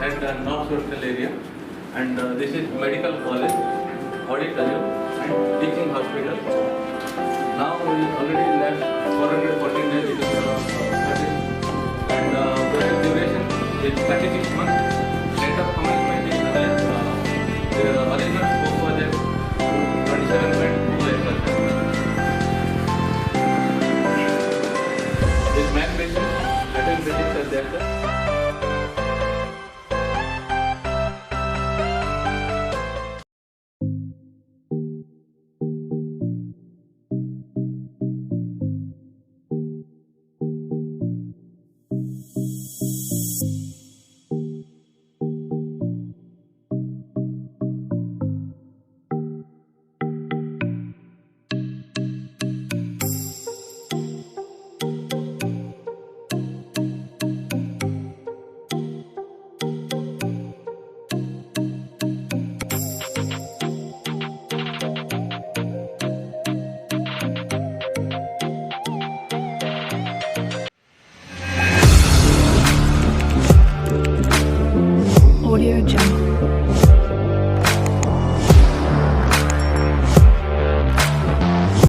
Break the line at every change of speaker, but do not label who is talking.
at the North Coastal area, and this is medical college, auditorium, and teaching hospital. Now we already left 414 days, it is and the duration is 36 months.